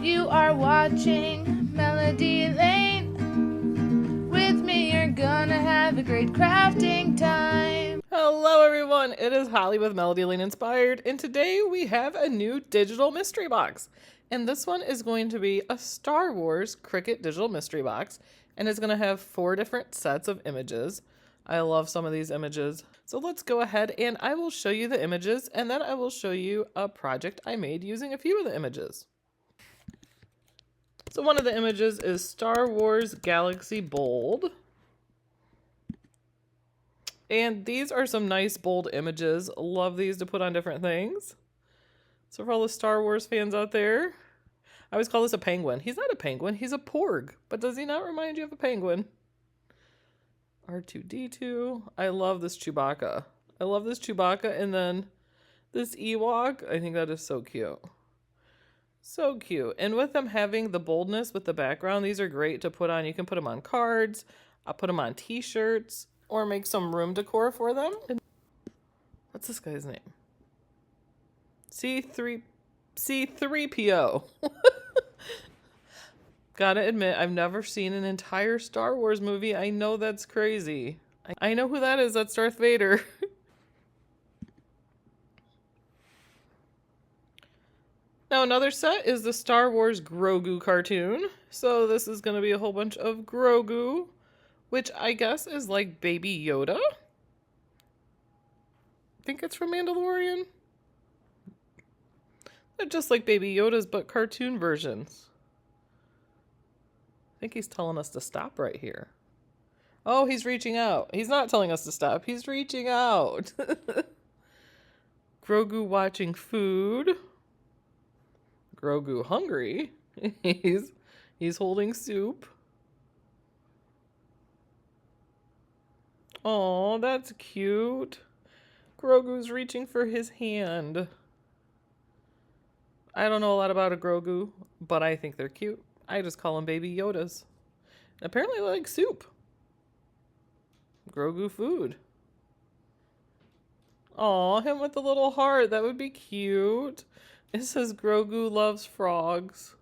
You are watching Melody Lane. With me, you're gonna have a great crafting time. Hello everyone, it is Holly with Melody Lane Inspired, and today we have a new digital mystery box. And this one is going to be a Star Wars Cricut digital mystery box, and it's going to have 4 different sets of images. I love some of these images. So let's go ahead and I will show you the images, and then I will show you a project I made using a few of the images. So one of the images is Star Wars Galaxy Bold. And these are some nice bold images. Love these to put on different things. So for all the Star Wars fans out there, I always call this a penguin. He's not a penguin, he's a porg. But does he not remind you of a penguin? R2-D2. I love this Chewbacca. I love this Chewbacca, and then this Ewok. I think that is so cute. So cute. And with them having the boldness with the background, these are great to put on. You can put them on cards. I'll put them on t-shirts or make some room decor for them. What's this guy's name? C3PO. Gotta admit, I've never seen an entire Star Wars movie. I know that's crazy. I know who that is. That's Darth Vader. Now another set is the Star Wars Grogu cartoon. So this is going to be a whole bunch of Grogu, which I guess is like Baby Yoda. I think it's from Mandalorian. They're just like Baby Yoda's, but cartoon versions. I think he's telling us to stop right here. Oh, he's reaching out. He's not telling us to stop. He's reaching out. Grogu watching food. Grogu hungry. He's holding soup. Oh, that's cute. Grogu's reaching for his hand. I don't know a lot about a Grogu, but I think they're cute. I just call them Baby Yodas. Apparently they like soup. Grogu food. Aw, him with the little heart. That would be cute. It says Grogu loves frogs.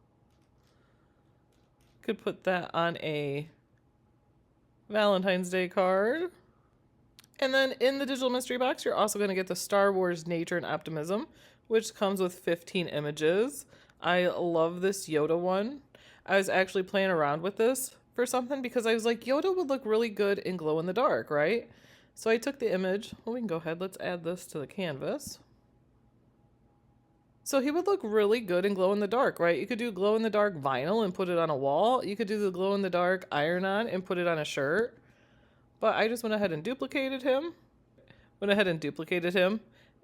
Could put that on a Valentine's Day card. And then in the digital mystery box, you're also going to get the Star Wars Nature and Optimism, which comes with 15 images. I love this Yoda one. I was actually playing around with this for something because I was like, Yoda would look really good in glow in the dark, right? So I took the image. Well, we can go ahead. Let's add this to the canvas. So he would look really good in glow in the dark, right? You could do glow in the dark vinyl and put it on a wall. You could do the glow in the dark iron-on and put it on a shirt. But I just went ahead and duplicated him.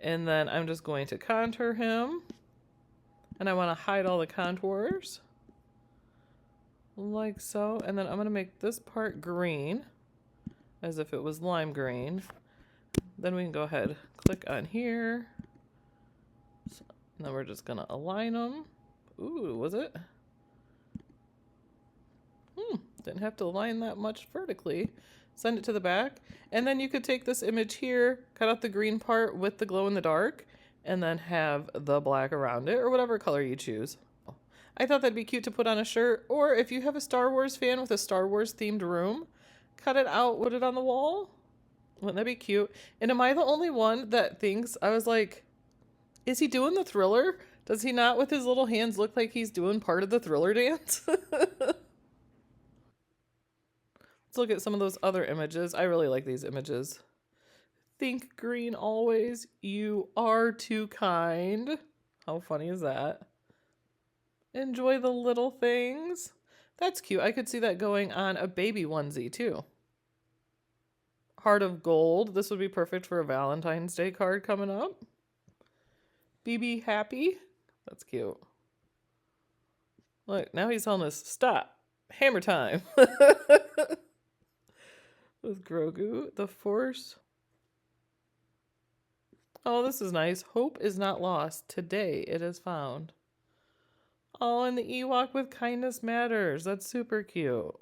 And then I'm just going to contour him. And I want to hide all the contours. Like so. And then I'm going to make this part green. As if it was lime green. Then we can go ahead, click on here. And then we're just going to align them. Ooh, was it? Didn't have to align that much vertically. Send it to the back. And then you could take this image here, cut out the green part with the glow in the dark, and then have the black around it, or whatever color you choose. I thought that'd be cute to put on a shirt, or if you have a Star Wars fan with a Star Wars themed room, cut it out, put it on the wall. Wouldn't that be cute? And am I the only one that thinks, I was like, is he doing the Thriller? Does he not with his little hands look like he's doing part of the Thriller dance? Let's look at some of those other images. I really like these images. Think green always. You are too kind. How funny is that? Enjoy the little things. That's cute. I could see that going on a baby onesie too. Heart of gold. This would be perfect for a Valentine's Day card coming up. BB happy. That's cute. Look, now he's telling us, stop. Hammer time. With Grogu, the Force. Oh, this is nice. Hope is not lost. Today it is found. Oh, and the Ewok with kindness matters. That's super cute.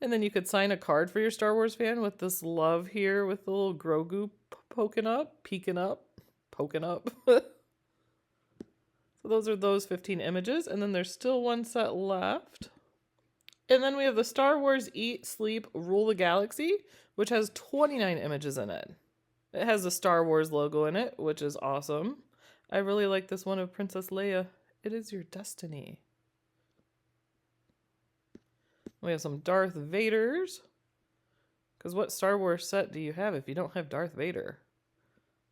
And then you could sign a card for your Star Wars fan with this love here with the little Grogu poking up, peeking up, poking up. So those are those 15 images, and then there's still one set left. And then we have the Star Wars Eat, Sleep, Rule the Galaxy, which has 29 images in it. It has the Star Wars logo in it, which is awesome. I really like this one of Princess Leia. It is your destiny. We have some Darth Vaders. Because what Star Wars set do you have if you don't have Darth Vader?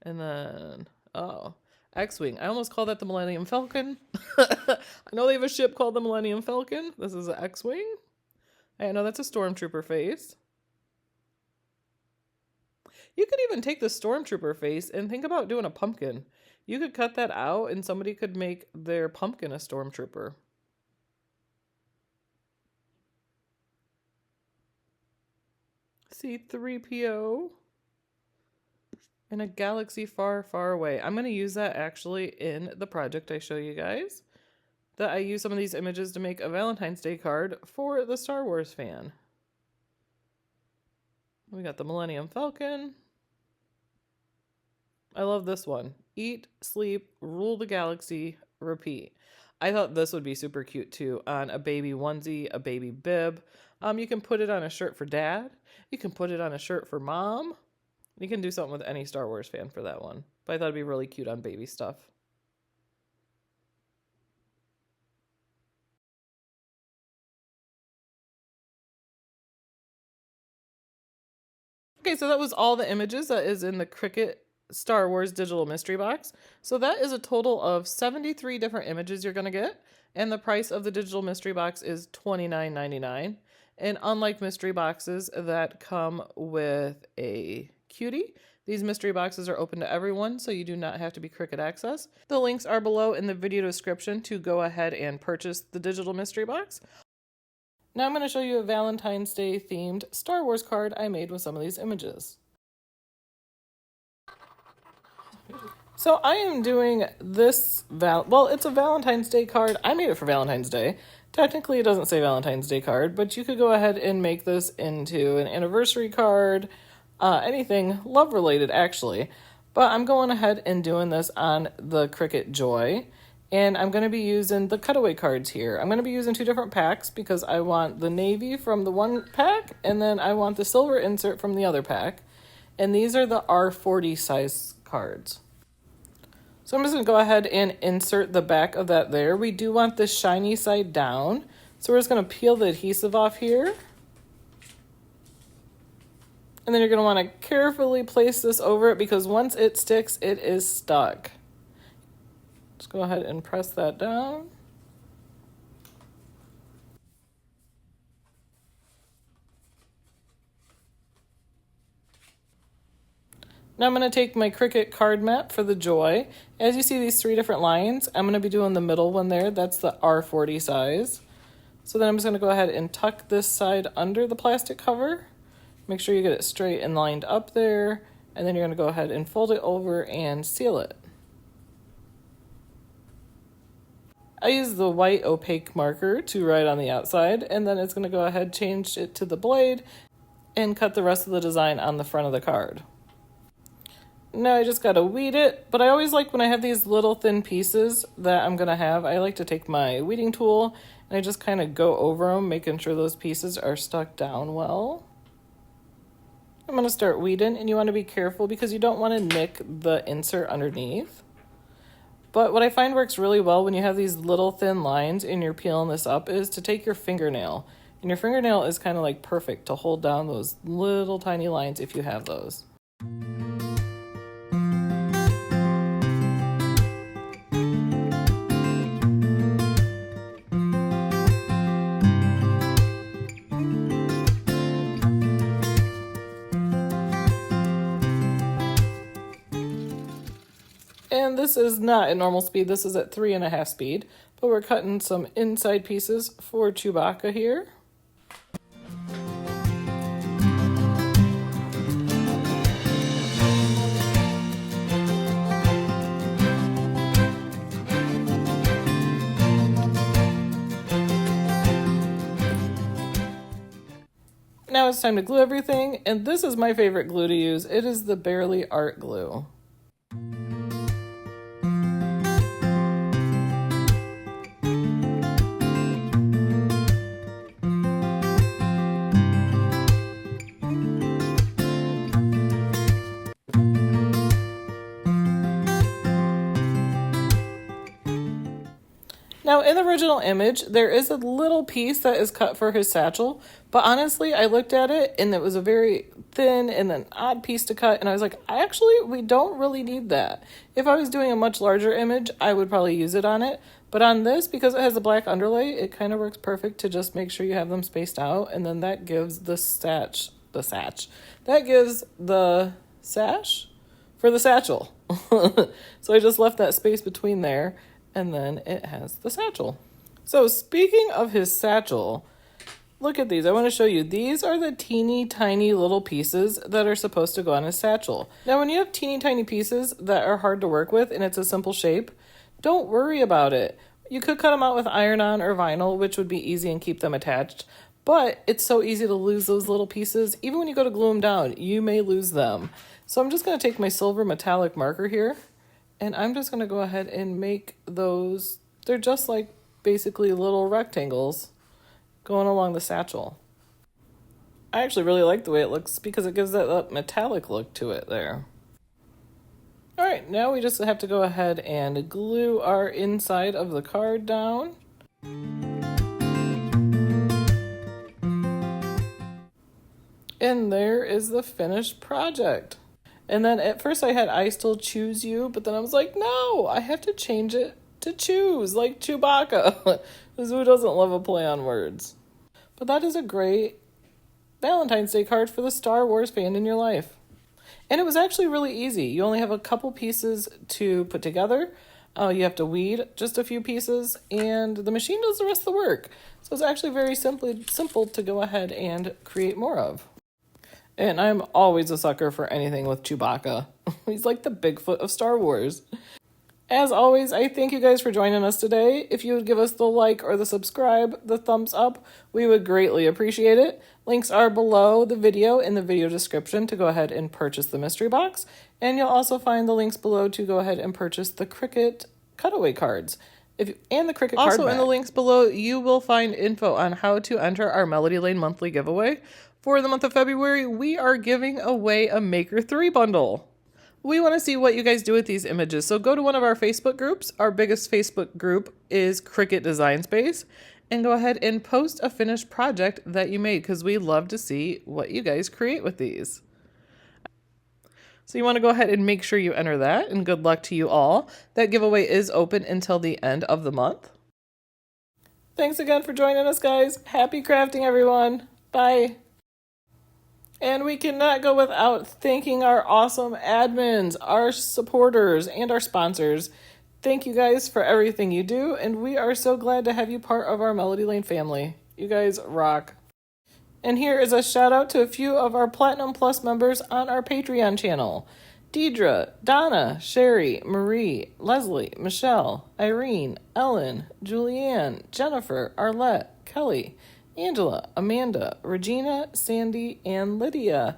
And then, oh, X-Wing. I almost call that the Millennium Falcon. I know they have a ship called the Millennium Falcon. This is an X-Wing. I know that's a Stormtrooper face. You could even take the Stormtrooper face and think about doing a pumpkin. You could cut that out and somebody could make their pumpkin a Stormtrooper. C-3PO. In a galaxy far, far away. I'm going to use that actually in the project I show you guys. That I use some of these images to make a Valentine's Day card for the Star Wars fan. We got the Millennium Falcon. I love this one. Eat, sleep, rule the galaxy, repeat. I thought this would be super cute too on a baby onesie, a baby bib. You can put it on a shirt for dad. You can put it on a shirt for mom. You can do something with any Star Wars fan for that one. But I thought it'd be really cute on baby stuff. Okay, so that was all the images that is in the Cricut Star Wars digital mystery box. So that is a total of 73 different images you're going to get. And the price of the digital mystery box is $29.99. And unlike mystery boxes that come with a cutie, these mystery boxes are open to everyone, so you do not have to be Cricut Access. The links are below in the video description to go ahead and purchase the digital mystery box. Now I'm going to show you a Valentine's Day themed Star Wars card I made with some of these images. So I am doing this, well, it's a Valentine's Day card. I made it for Valentine's Day. Technically it doesn't say Valentine's Day card, but you could go ahead and make this into an anniversary card, anything love related actually. But I'm going ahead and doing this on the Cricut Joy. And I'm going to be using the Cutaway cards here. I'm going to be using two different packs because I want the navy from the one pack and then I want the silver insert from the other pack. And these are the R40 size cards. So I'm just going to go ahead and insert the back of that there. We do want the shiny side down. So we're just going to peel the adhesive off here. And then you're going to want to carefully place this over it because once it sticks, it is stuck. Just go ahead and press that down. Now I'm going to take my Cricut card mat for the Joy. As you see these three different lines, I'm going to be doing the middle one there. That's the R40 size. So then I'm just going to go ahead and tuck this side under the plastic cover. Make sure you get it straight and lined up there. And then you're going to go ahead and fold it over and seal it. I use the white opaque marker to write on the outside, and then it's going to go ahead, change it to the blade, and cut the rest of the design on the front of the card. Now I just got to weed it, but I always like when I have these little thin pieces that I'm going to have, I like to take my weeding tool and I just kind of go over them, making sure those pieces are stuck down well. I'm going to start weeding, and you want to be careful because you don't want to nick the insert underneath. But what I find works really well when you have these little thin lines and you're peeling this up is to take your fingernail. And your fingernail is kind of like perfect to hold down those little tiny lines if you have those. And this is not at normal speed, this is at 3.5 speed, but we're cutting some inside pieces for Chewbacca here. Now it's time to glue everything, and this is my favorite glue to use. It is the Barely Art Glue. Now, in the original image, there is a little piece that is cut for his satchel, but honestly, I looked at it and it was a very thin and an odd piece to cut, and I was like, we don't really need that. If I was doing a much larger image, I would probably use it on it, but on this, because it has a black underlay, it kind of works perfect to just make sure you have them spaced out, and then that gives that gives the sash for the satchel. So I just left that space between there, and then it has the satchel. So speaking of his satchel, look at these. I want to show you. These are the teeny tiny little pieces that are supposed to go on his satchel. Now, when you have teeny tiny pieces that are hard to work with and it's a simple shape, don't worry about it. You could cut them out with iron-on or vinyl, which would be easy and keep them attached. But it's so easy to lose those little pieces. Even when you go to glue them down, you may lose them. So I'm just going to take my silver metallic marker here, and I'm just going to go ahead and make those. They're just like basically little rectangles going along the satchel. I actually really like the way it looks because it gives that metallic look to it there. All right, now we just have to go ahead and glue our inside of the card down. And there is the finished project. And then at first I had I still choose you, but then I was like, no, I have to change it to choose, like Chewbacca. Because who doesn't love a play on words? But that is a great Valentine's Day card for the Star Wars fan in your life. And it was actually really easy. You only have a couple pieces to put together. You have to weed just a few pieces, and the machine does the rest of the work. So it's actually very simple to go ahead and create more of. And I'm always a sucker for anything with Chewbacca. He's like the Bigfoot of Star Wars. As always, I thank you guys for joining us today. If you would give us the like or the subscribe, the thumbs up, we would greatly appreciate it. Links are below the video in the video description to go ahead and purchase the mystery box. And you'll also find the links below to go ahead and purchase the Cricut Cutaway cards. And the Cricut Card. Also in the links below, you will find info on how to enter our Melody Lane monthly giveaway. For the month of February, we are giving away a Maker 3 bundle. We want to see what you guys do with these images, so go to one of our Facebook groups. Our biggest Facebook group is Cricut Design Space, and go ahead and post a finished project that you made, because we love to see what you guys create with these. So you want to go ahead and make sure you enter that, and good luck to you all. That giveaway is open until the end of the month. Thanks again for joining us, guys. Happy crafting, everyone. Bye. And we cannot go without thanking our awesome admins, our supporters, and our sponsors. Thank you guys for everything you do, and we are so glad to have you part of our Melody Lane family. You guys rock. And here is a shout out to a few of our Platinum Plus members on our Patreon channel. Deidre, Donna, Sherry, Marie, Leslie, Michelle, Irene, Ellen, Julianne, Jennifer, Arlette, Kelly, Angela, Amanda, Regina, Sandy, and Lydia.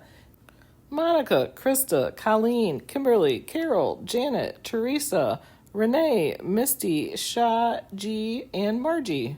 Monica, Krista, Colleen, Kimberly, Carol, Janet, Teresa, Renee, Misty, Sha, G, and Margie.